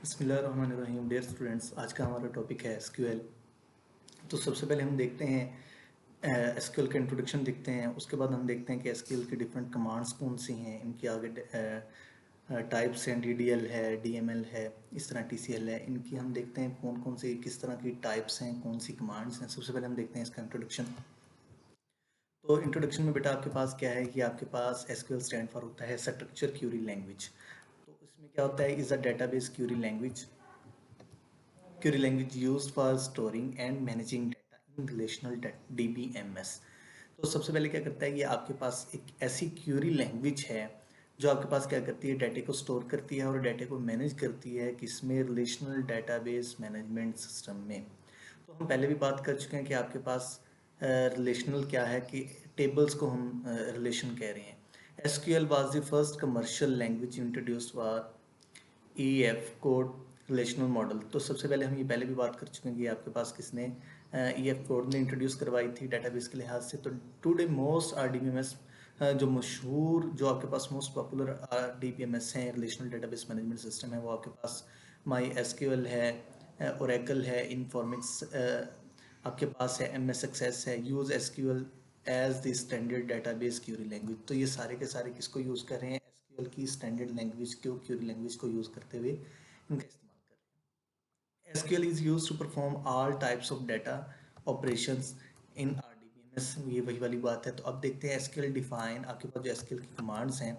बिस्मिल्लाहिर्रहमानिर्रहीम। Dear students, आज का हमारा टॉपिक है एसक्यूएल। तो सबसे पहले हम देखते हैं एसक्यूएल का इंट्रोडक्शन देखते हैं। उसके बाद हम देखते हैं कि एसक्यूएल की डिफरेंट कमांड्स कौन सी हैं, इनकी आगे टाइप्स हैं, डीडीएल है, डीएमएल है, इस तरह टीसीएल है। इनकी हम देखते हैं कौन कौन सी किस तरह की टाइप्स हैं, कौन सी कमांड्स हैं। सबसे पहले हम देखते हैं इसका इंट्रोडक्शन। तो इंट्रोडक्शन में बेटा आपके पास क्या है कि आपके पास एसक्यूएल स्टैंड फॉर होता है स्ट्रक्चर क्यूरी लैंग्वेज। तो इसमें क्या होता है, is a database Curie language. Query language used for storing and managing data in relational DBMS। तो सबसे पहले क्या करता है, ये आपके पास एक ऐसी क्यूरी लैंग्वेज है जो आपके पास क्या करती है, डाटा को स्टोर करती है और डाटा को मैनेज करती है किसमें, रिलेशनल डाटाबेस मैनेजमेंट सिस्टम में। तो हम पहले भी बात कर चुके हैं कि आपके पास रिलेशनल क्या है, कि टेबल्स को हम रिलेशन कह रहे हैं। SQL was the first commercial language introduced for EF code relational model. तो सबसे पहले हम ये पहले भी बात कर चुके हैं कि आपके पास किसने EF कोड ने इंट्रोड्यूस करवाई थी डाटाबेस के लिहाज से। तो टुडे मोस्ट RDBMS जो मशहूर, जो आपके पास मोस्ट पॉपुलर RDBMS हैं, रिलेशनल डाटाबेस मैनेजमेंट सिस्टम है, वो आपके पास माई SQL है, ओरेकल है, इन्फॉर्मिक्स आपके पास है, MS एक्सेस है, use SQL as the standard database query language. तो ये सारे के सारे किसको यूज़ कर रहे हैं, SQL की स्टैंडर्ड लैंग्वेज को, क्यूरी लैंग्वेज को यूज़ करते हुए इनका इस्तेमाल कर रहे हैं। SQL is use to perform all types of data operations in RDBMS। ये वही वाली बात है। तो अब देखते हैं SQL डिफाइन, आपके पास जो SQL की कमांड्स हैं,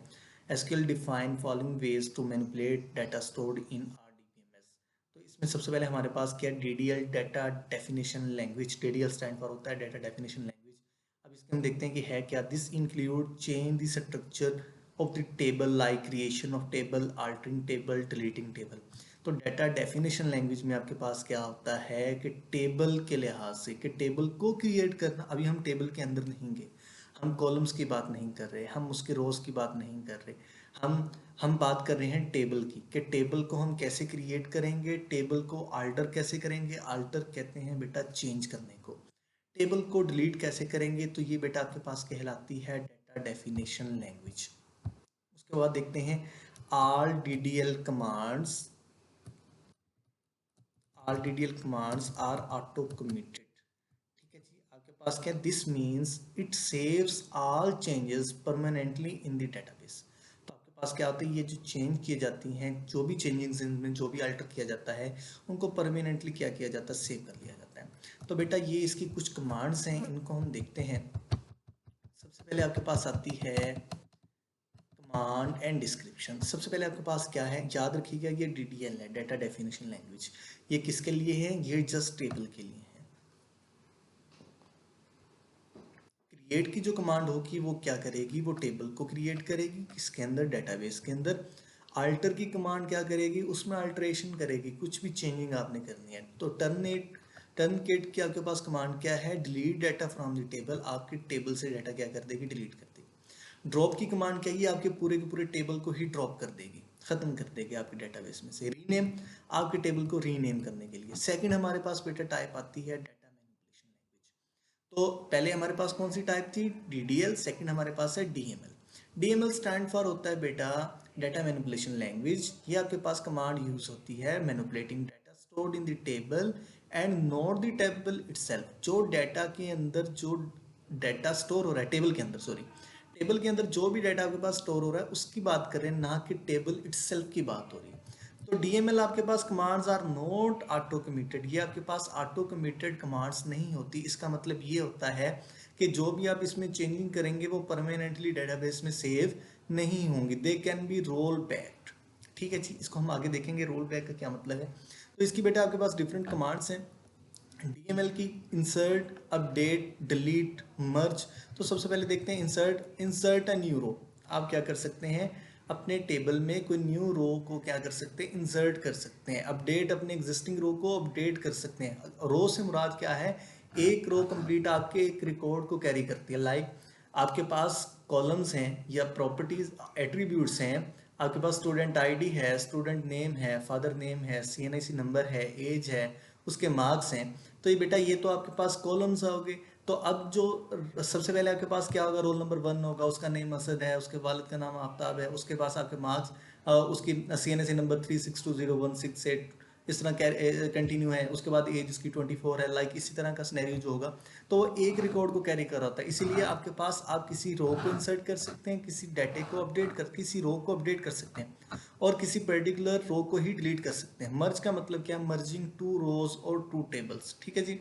SQL define following ways to manipulate data stored in RDBMS। तो इसमें सबसे पहले हमारे पास क्या, DDL data definition language. DDL stand for होता है डाटा डेफिनेशन लैंग्वेज। अब इसके हम देखते हैं कि है क्या। This include change the structure of the table like creation of table, altering table, deleting table. तो डाटा डेफिनेशन लैंग्वेज में आपके पास क्या होता है कि टेबल के लिहाज से, कि टेबल को क्रिएट करना। अभी हम टेबल के अंदर नहीं गए, हम कॉलम्स की बात नहीं कर रहे, हम उसके रोज की बात नहीं कर रहे, हम बात कर रहे हैं टेबल की, कि टेबल को हम कैसे क्रिएट करेंगे, टेबल को अल्टर कैसे करेंगे। अल्टर कहते हैं बेटा चेंज करने को। टेबल को डिलीट कैसे करेंगे, तो ये बेटा आपके पास कहलाती है डाटा डेफिनेशन लैंग्वेज। उसके बाद देखते हैं all DDL commands, all DDL commands are auto committed. ठीक है जी, आपके पास क्या, this means it saves all changes permanently in the database. तो आपके पास क्या होता है, ये जो चेंज किए जाती हैं, जो भी चेंजिंग्स इनमें जो भी अल्टर किया जाता है, उनको परमानेंटली क्या किया जाता है, सेव कर लिया जाता है। तो बेटा ये इसकी कुछ कमांड्स हैं, इनको हम देखते हैं। सबसे पहले आपके पास आती है कमांड एंड डिस्क्रिप्शन। सबसे पहले आपके पास क्या है, याद रखिएगा, ये DDL है, डाटा डेफिनेशन लैंग्वेज। ये किसके लिए है, ये जस्ट टेबल के लिए है। क्रिएट की जो कमांड होगी वो क्या करेगी, वो टेबल को क्रिएट करेगी किसके अंदर, डेटाबेस के अंदर। अल्टर की कमांड क्या करेगी, उसमें अल्टरेशन करेगी, कुछ भी चेंजिंग आपने करनी है। तो टर्नकेट की आपके पास कमांड क्या है, delete data from the table. आपके टेबल से डाटा क्या कर देगी, डिलीट कर देगी। ड्रॉप की कमांड क्या है, आपके पूरे के पूरे टेबल को ही ड्रॉप कर देगी, खत्म कर देगी आपके डेटाबेस में से। रीनेम, आपके टेबल को रीनेम करने के लिए। सेकंड हमारे पास बेटा टाइप आती है डाटा मैनिपुलेशन लैंग्वेज। तो पहले हमारे पास कौन सी टाइप थी, DDL। सेकंड हमारे पास है DML। DML स्टैंड फॉर होता है बेटा डाटा मैनिपुलेशन लैंग्वेज। ये आपके पास कमांड यूज होती है manipulating data stored in the table and not the table itself. जो डाटा के अंदर जो डाटा स्टोर हो रहा है टेबल के अंदर, सॉरी, टेबल के अंदर जो भी डाटा आपके पास स्टोर हो रहा है उसकी बात कर रहे हैं, ना कि टेबल इटसेल्फ की बात हो रही है। तो DML आपके पास commands are not auto committed. ये आपके पास ऑटो कमिटेड कमांड्स नहीं होती। इसका मतलब ये होता है कि जो भी आप इसमें चेंजिंग करेंगे वो परमानेंटली डेटाबेस में सेव नहीं होंगी, they can be roll back. ठीक है जी, इसको हम आगे देखेंगे रोल बैक का क्या मतलब है। तो इसकी बेटा आपके पास डिफरेंट कमांड्स हैं। DML की इंसर्ट, अपडेट, डिलीट, मर्ज। तो सबसे पहले देखते हैं insert. Insert a new row. आप क्या कर सकते हैं, अपने टेबल में कोई न्यू रो को क्या कर सकते हैं, इंसर्ट कर सकते हैं। अपडेट, अपने एग्जिस्टिंग रो को अपडेट कर सकते हैं। रो से मुराद क्या है, एक रो कंप्लीट आपके एक रिकॉर्ड को कैरी करती है। लाइक आपके पास कॉलम्स हैं या प्रॉपर्टीज एट्रीब्यूट्स हैं, आपके पास स्टूडेंट आईडी है, स्टूडेंट नेम है, फादर नेम है, CNIC नंबर है, एज है, उसके मार्क्स हैं। तो ये बेटा ये तो आपके पास कॉलम्स हो गए। तो अब जो सबसे पहले आपके पास क्या होगा, रोल नंबर 1 होगा, उसका नेम असद है, उसके वालिद का नाम आफ्ताब है, उसके पास आपके मार्क्स उसकी CNSE नंबर 362016 इस तरह कंटिन्यू है, उसके बाद एज इसकी 24 है, लाइक इसी तरह का सिनेरियो जो होगा तो वो एक रिकॉर्ड को कैरी कर रहा होता है। इसीलिए आपके पास आप किसी रो को इंसर्ट कर सकते हैं, किसी डाटे को अपडेट कर किसी रो को अपडेट कर सकते हैं और किसी पर्टिकुलर रो को ही डिलीट कर सकते हैं। मर्ज का मतलब क्या है? मर्जिंग टू रोज और टू टेबल्स, ठीक है जी।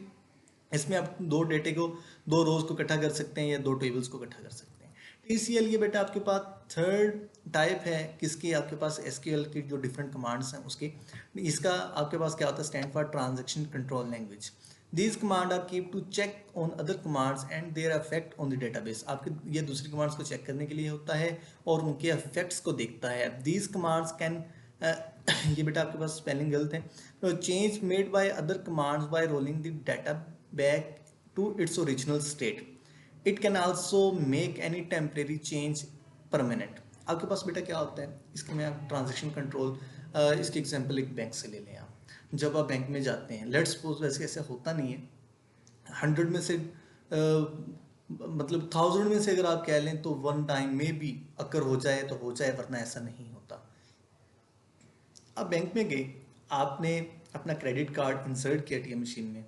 इसमें आप दो डेटे को, दो रोज को इकट्ठा कर सकते हैं या दो टेबल्स को इकट्ठा कर सकते हैं। TCL ये बेटा आपके पास थर्ड टाइप है किसकी, आपके पास SQL की जो डिफरेंट कमांड्स हैं उसकी। इसका आपके पास क्या होता है? Stand for transaction control language. These command are keep to check on other commands and their effect on the database। आपके ये दूसरी कमांड्स को चेक करने के लिए होता है और उनके इफेक्ट्स को देखता है। These commands can ये बेटा आपके पास स्पेलिंग गलत है। Change made by other commands by rolling the data back to its original state. It can also make any temporary change permanent. आपके पास बेटा क्या होता है इसके में, आप ट्रांजेक्शन कंट्रोल, इसकी एग्जांपल एक बैंक से ले लें आप। जब आप बैंक में जाते हैं, लेट्स सपोज, वैसे ऐसा होता नहीं है, 100 में से मतलब 1000 में से अगर आप कह लें तो वन टाइम में भी अगर हो जाए तो हो जाए, वरना ऐसा नहीं होता। आप बैंक में गए, आपने अपना क्रेडिट कार्ड इंसर्ट किया ATM मशीन में,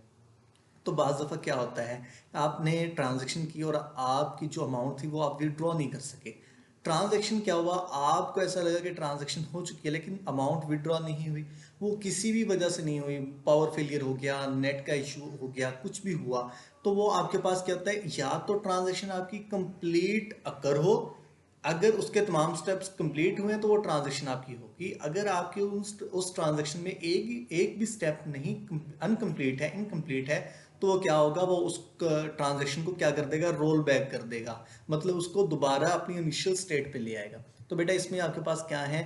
तो बाज़ दफ़ा क्या होता है, आपने ट्रांजैक्शन की और आपकी जो अमाउंट थी वो आप विड्रॉ नहीं कर सके। ट्रांजैक्शन क्या हुआ, आपको ऐसा लगा कि ट्रांजैक्शन हो चुकी है लेकिन अमाउंट विड्रॉ नहीं हुई। वो किसी भी वजह से नहीं हुई, पावर फेलियर हो गया, नेट का इशू हो गया, कुछ भी हुआ, तो वो आपके पास क्या होता है, या तो ट्रांजैक्शन आपकी कंप्लीट अकर हो, अगर उसके तमाम स्टेप्स कंप्लीट हुए तो वो ट्रांजैक्शन आपकी होगी। अगर आपके उस ट्रांजैक्शन में एक भी स्टेप नहीं, अनकम्प्लीट है, इनकम्प्लीट है, तो वो क्या होगा, वो उस ट्रांजैक्शन को क्या कर देगा, रोल बैक कर देगा, मतलब उसको दोबारा अपनी इनिशियल स्टेट पे ले आएगा। तो बेटा इसमें आपके पास क्या है,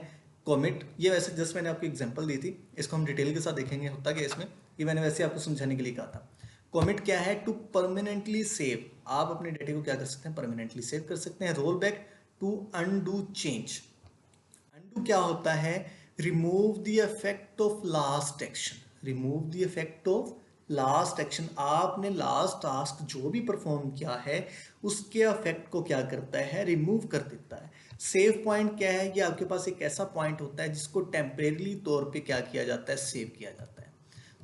कॉमिट। ये वैसे जस्ट मैंने आपको एग्जांपल दी थी, इसको हम डिटेल के साथ देखेंगे होता क्या इसमें, ये मैंने वैसे आपको समझाने के लिए कहा था। कॉमिट क्या है, टू परमानेंटली सेव। आप अपने डेटे को क्या कर सकते हैं, परमानेंटली सेव कर सकते हैं। Roll back, to undo change. Undo क्या होता है, remove the effect of last action. Remove the effect of last action, आपने लास्ट टास्क जो भी परफॉर्म किया है उसके इफेक्ट को क्या करता है, रिमूव कर देता है। सेव पॉइंट क्या है, ये आपके पास एक ऐसा पॉइंट होता है जिसको टेम्परेरी तौर पे क्या किया जाता है, सेव किया जाता है।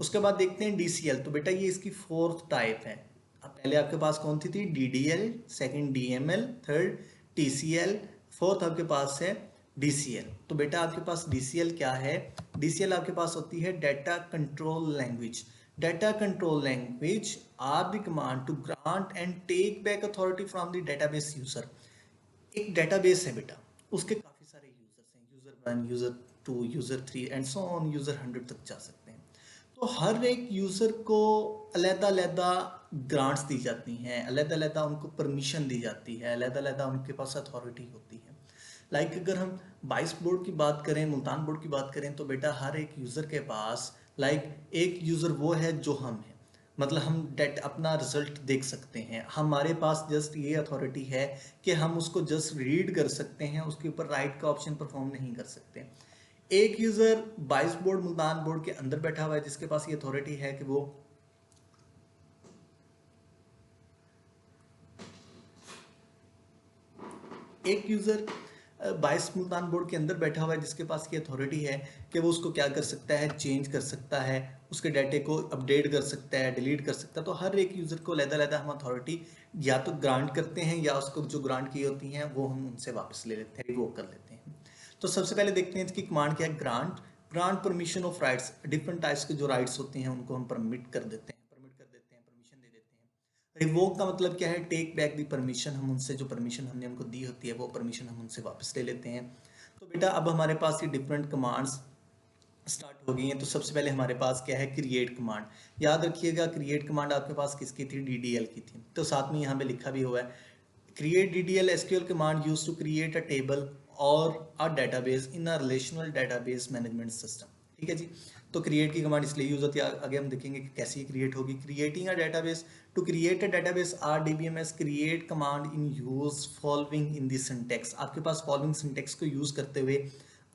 उसके बाद देखते हैं DCL। तो बेटा ये इसकी फोर्थ टाइप है। अब पहले आपके पास कौन सी थी, DDL, second DML, third TCL, fourth आपके पास है DCL। तो बेटा आपके पास DCL क्या है, DCL आपके पास होती है data control language. Data control language are the command to grant and take back authority from the database user. एक डेटाबेस है बेटा, उसके काफी सारे यूजर्स हैं, user 1, user 2, user 3 and so on, user 100 तक जा सकते हैं। तो हर एक यूजर को अलग-अलग ग्रांट्स दी जाती हैं, अलग-अलग उनको परमिशन दी जाती है, अलग-अलग उनके पास अथॉरिटी होती है। लाइक अगर हम 22 बोर्ड की बात करें, मुल्तान बोर्ड की बात करें, तो बेटा हर एक यूजर के पास, लाइक एक यूजर वो है जो हम हैं, मतलब हम डेट अपना रिजल्ट देख सकते हैं, हमारे पास जस्ट ये अथॉरिटी है कि हम उसको जस्ट रीड कर सकते हैं, उसके ऊपर राइट का ऑप्शन परफॉर्म नहीं कर सकते। एक यूजर 22 बोर्ड मुल्तान बोर्ड के अंदर बैठा हुआ है जिसके पास ये अथॉरिटी है कि वो एक यूजर 22 मुल्तान बोर्ड के अंदर बैठा हुआ है जिसके पास ये अथॉरिटी है कि वो उसको क्या कर सकता है, चेंज कर सकता है, उसके डाटे को अपडेट कर सकता है, डिलीट कर सकता है। तो हर एक यूजर को अलग-अलग हम अथॉरिटी या तो ग्रांट करते हैं या उसको जो ग्रांट की होती हैं वो हम उनसे वापस ले लेते हैं, रिवोक कर लेते हैं। तो सबसे पहले देखते हैं इसकी कमांड क्या है, grant. Grant permission of rights, different types के जो राइट्स होते हैं उनको हम परमिट कर देते हैं, परमिशन दे देते हैं। रिवोक का मतलब क्या है, टेक बैक दी परमिशन, हम उनसे जो परमिशन हमने उनको दी होती है वो परमिशन हम उनसे वापस ले लेते हैं। तो बेटा अब हमारे पास ये डिफरेंट कमांड्स स्टार्ट हो गई हैं। तो सबसे पहले हमारे पास क्या है, क्रिएट कमांड। याद रखिएगा क्रिएट कमांड आपके पास किसकी थी, DDL की थी। तो साथ में यहाँ पे लिखा भी हुआ है, create DDL SQL command used to create a table or a database in a relational database management system। ठीक है जी। तो क्रिएट की कमांड इसलिए यूज होती है, आगे हम देखेंगे कि कैसे ये क्रिएट होगी। Creating a database, to create a database RDBMS create command in use following in the syntax. आपके पास फॉलोइंग सिंटेक्स को यूज करते हुए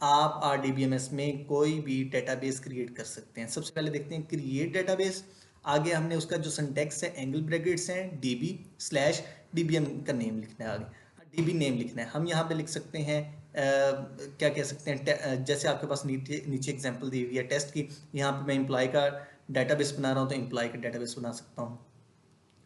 आप RDBMS में कोई भी डेटाबेस क्रिएट कर सकते हैं। सबसे पहले देखते हैं क्रिएट डेटाबेस। आगे हमने उसका जो सिंटेक्स है, एंगल ब्रैकेट्स हैं, DB/DBM का नेम लिखना है, आगे DB नेम लिखना है। हम यहाँ पे लिख सकते हैं क्या कह सकते हैं, जैसे आपके पास नीचे नीचे एग्जांपल दी हुई है टेस्ट की, यहाँ पे मैं एम्प्लॉय का डेटाबेस बना रहा हूँ तो एम्प्लॉय का डेटाबेस बना सकता हूँ।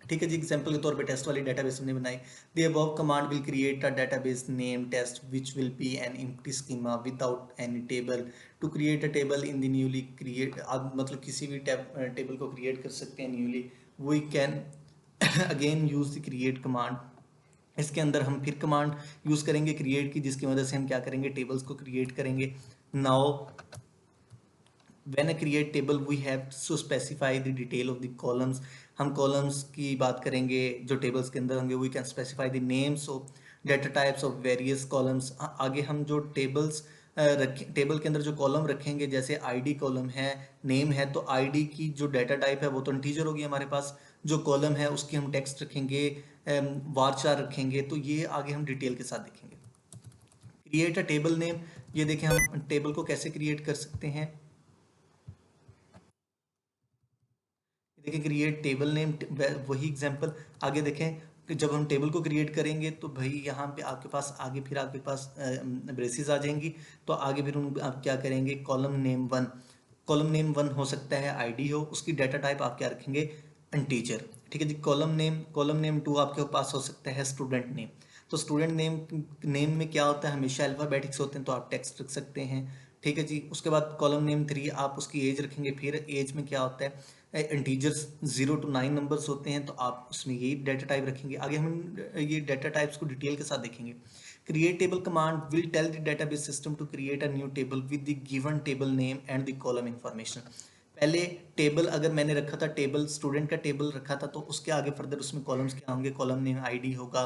ठीक है जी, एग्जांपल के तौर पे टेस्ट वाली डेटाबेस हमने बनाई। The above command will create a database name test which will be an empty schema without any table. To create a table in the newly create, आप मतलब किसी भी टेबल को क्रिएट कर सकते हैं newly, we can again use the create command. इसके अंदर हम फिर कमांड यूज करेंगे क्रिएट की, जिसकी वजह से हम क्या करेंगे, टेबल्स को क्रिएट करेंगे। Now when I create table we have to specify the detail of the columns। हम columns की बात करेंगे जो tables के अंदर होंगे, we can specify the names of data types of various columns। आगे हम जो tables टेबल के अंदर जो कॉलम रखेंगे, जैसे आईडी कॉलम है, नेम है, तो आईडी की जो डाटा टाइप है वो तो इंटीजर होगी हमारे पास, जो कॉलम है उसकी हम टेक्स्ट रखेंगे, वारचार रखेंगे, तो ये आगे हम डिटेल के साथ देखेंगे। क्रिएट अ टेबल नेम, ये देखें हम टेबल को कैसे क्रिएट कर सकते हैं। देखिए क्रिएट टेबल नेम, वही एग्जांपल आगे देखें कि जब हम टेबल को क्रिएट करेंगे तो भाई यहाँ पे आपके पास आगे फिर आपके पास ब्रेसेस आ जाएंगी, तो आगे फिर उन आप क्या करेंगे, column name one, column name one हो सकता है आईडी हो, उसकी डाटा टाइप आप क्या रखेंगे, इंटीजर। ठीक है जी, कॉलम नेम टू आपके पास हो सकता है स्टूडेंट नेम, तो स्टूडेंट नेम नेम में क्या होता है, हमेशा अल्फाबेटिक्स होते हैं तो आप टेक्स्ट रख सकते हैं। ठीक है जी, उसके बाद कॉलम नेम थ्री आप उसकी एज रखेंगे, फिर एज में क्या होता है, इंटीजर्स 0 to 9 नंबर्स होते हैं तो आप उसमें यही डाटा टाइप रखेंगे। आगे हम ये डाटा टाइप्स को डिटेल के साथ देखेंगे। Create table command will tell the database system to create a new table with the given table name and the column information. पहले टेबल अगर मैंने रखा था, टेबल स्टूडेंट का टेबल रखा था, तो उसके आगे फर्दर उसमें कॉलम्स क्या होंगे, कॉलम नेम आईडी होगा,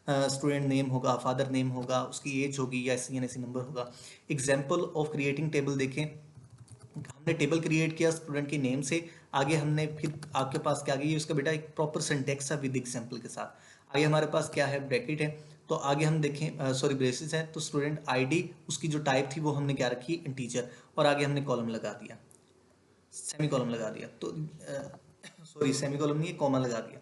स्टूडेंट नेम होगा, फादर नेम होगा, उसकी एज होगी या ऐसी नंबर होगा। एग्जाम्पल ऑफ क्रिएटिंग टेबल देखें, हमने टेबल क्रिएट किया स्टूडेंट के नेम से, आगे हमने फिर आपके पास क्या गई उसका बेटा एक प्रॉपर सिंटेक्स है विद एग्जांपल के साथ। आगे हमारे पास क्या है, ब्रैकेट है, तो आगे हम देखें सॉरी ब्रेसेस है, तो स्टूडेंट आईडी उसकी जो टाइप थी वो हमने क्या रखी, इंटीजर, और आगे हमने कॉलम लगा दिया, सेमी कॉलम लगा दिया, तो सॉरी सेमी कॉलम नहीं है, कॉमा लगा दिया।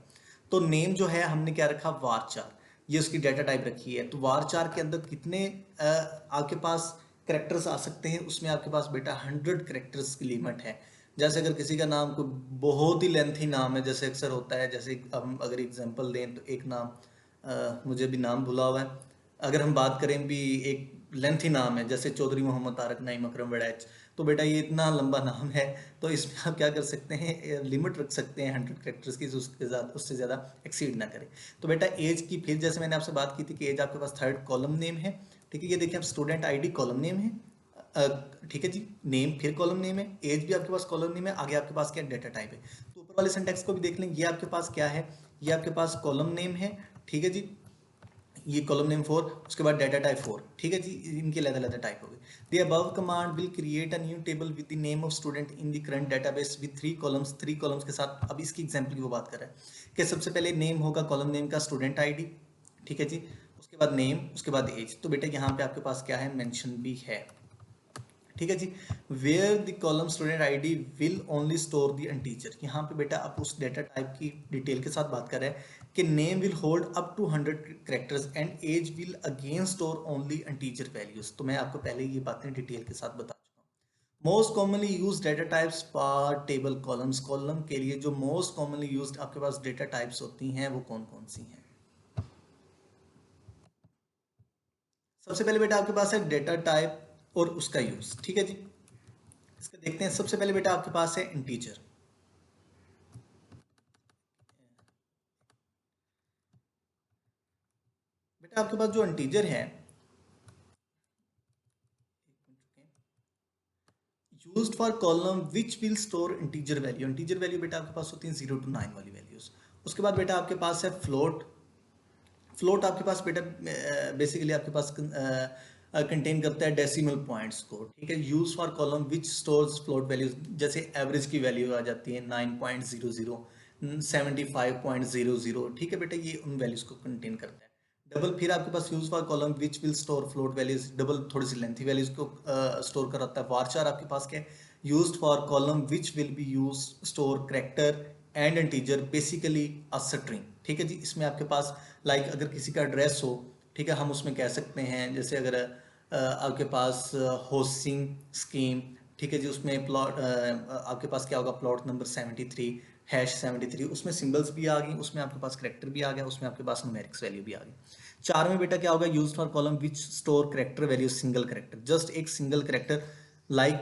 तो नेम जो है हमने क्या रखा, वारचार, ये उसकी डाटा टाइप रखी है। तो वारचार के अंदर कितने आपके पास करेक्टर्स आ सकते हैं, उसमें आपके पास बेटा 100 करेक्टर्स की लिमिट है। जैसे अगर किसी का नाम कोई बहुत ही लेंथी नाम है, जैसे अक्सर होता है, जैसे हम अगर एग्जांपल दें तो एक नाम मुझे भी नाम भुला हुआ है, अगर हम बात करें भी एक लेंथी नाम है जैसे चौधरी मोहम्मद तारक नईम अकरम वड़ैच, तो बेटा ये इतना लंबा नाम है, तो इसमें आप क्या कर सकते हैं, लिमिट रख सकते हैं 100 करेक्टर्स की, उसके ज़्यादा उससे ज़्यादा एक्सीड ना करें। तो बेटा एज की, फिर जैसे मैंने आपसे बात की थी कि एज आपके पास थर्ड कॉलम नेम है। ठीक है, ये देखिए आप स्टूडेंट आईडी कॉलम नेम है, ठीक है जी, नेम फिर कॉलम नेम है, एज भी आपके पास कॉलम नेम है, आगे आपके पास क्या डाटा टाइप है। तो ऊपर वाले सिंटेक्स को भी देख लें, ये आपके पास क्या है, ये आपके पास कॉलम नेम है, ठीक है जी, ये कॉलम नेम 4, उसके बाद डाटा टाइप 4, ठीक है जी, इनके अलग अलग टाइप हो गए। The above command will create a new table with the name of student in the current database with 3 columns के साथ। अब इसकी एग्जांपल की वो बात कर रहा है कि सबसे पहले नेम होगा कॉलम नेम का स्टूडेंट आईडी, ठीक है जी, उसके बाद नेम, उसके बाद एज, तो बेटा यहाँ पे आपके पास क्या है, मेंशन भी है। ठीक है जी, where the column student ID will only store the integer, यहाँ पे बेटा आप उस डेटा टाइप की डिटेल के साथ बात कर रहे हैं कि name will hold up to 100 characters and age will again store only integer values. तो मैं आपको पहले ये बातें डिटेल के साथ बता चुका हूँ। Most commonly use data types for table columns, column के लिए जो मोस्ट कॉमनली यूज आपके पास डेटा टाइप्स होती हैं वो कौन कौन सी हैं। सबसे पहले बेटा आपके पास है डेटा टाइप और उसका यूज, ठीक है जी, इसका देखते हैं। सबसे पहले बेटा आपके पास है इंटीजर। बेटा आपके पास जो इंटीजर है, used for column which will store integer value, integer value बेटा आपके पास होती है 0 to 9 वाली वैल्यूज। उसके बाद बेटा आपके पास है फ्लोट, फ्लोट आपके पास बेटा बेसिकली आपके पास कंटेन करता है डेसिमल पॉइंट्स को, ठीक है। Use for column which stores float values, जैसे एवरेज की वैल्यू आ जाती है 9.00, 75.00, ठीक है बेटा, ये उन वैल्यूज को कंटेन करता है। डबल फिर आपके पास use for column which will store float values, double थोड़ी सी लेंथी वैल्यूज को स्टोर कराता है। वारचार आपके पास क्या है, used for column which will be use store character and integer basically a string, ठीक है जी। इसमें आपके पास लाइक अगर किसी का एड्रेस हो, ठीक है, हम उसमें कह सकते हैं जैसे अगर आपके पास होस्टिंग स्कीम, ठीक है जी, उसमें प्लॉट आपके पास क्या होगा, प्लॉट नंबर 73 #73, उसमें सिंबल्स भी आ गई, उसमें आपके पास करेक्टर भी आ गया, उसमें आपके पास न्यूमेरिक्स वैल्यू भी आ गई। 4 में बेटा क्या होगा, use for column which store character value single character, just एक सिंगल करेक्टर। लाइक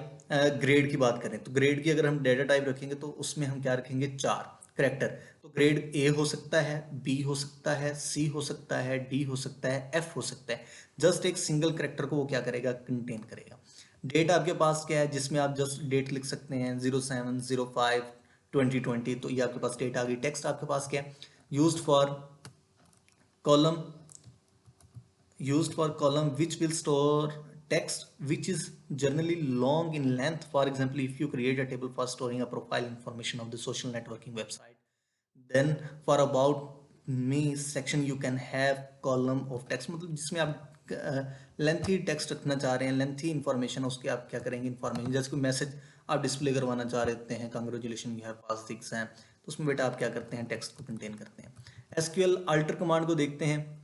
ग्रेड की बात करें तो ग्रेड की अगर हम डेटा टाइप रखेंगे तो उसमें हम क्या रखेंगे, 4 करेक्टर। तो ग्रेड ए हो सकता है, बी हो सकता है, सी हो सकता है, डी हो सकता है, एफ हो सकता है। जस्ट एक सिंगल करेक्टर को वो क्या करेगा, कंटेन करेगा। डेट आपके पास क्या है, जिसमें आप जस्ट डेट लिख सकते हैं 07/05/2020, तो ये आपके पास डेट आ गई। टेक्स्ट आपके पास क्या है, used for column, used for column which will store text which is generally long in length. For example, if you create a table for storing a profile information of the social networking website, then for about me section you can have column of text, मतलब जिसमें आप lengthy text रखना चाह रहे हैं, lengthy information, उसके आप क्या करेंगे, इंफॉर्मेशन जैसे कोई मैसेज आप डिस्प्ले करवाना चाह रहे हैं, congratulation you have pass the exam, तो उसमें बेटा आप क्या करते हैं, टेक्स्ट को कंटेन करते हैं। एसक्यूएल अल्टर कमांड को देखते हैं।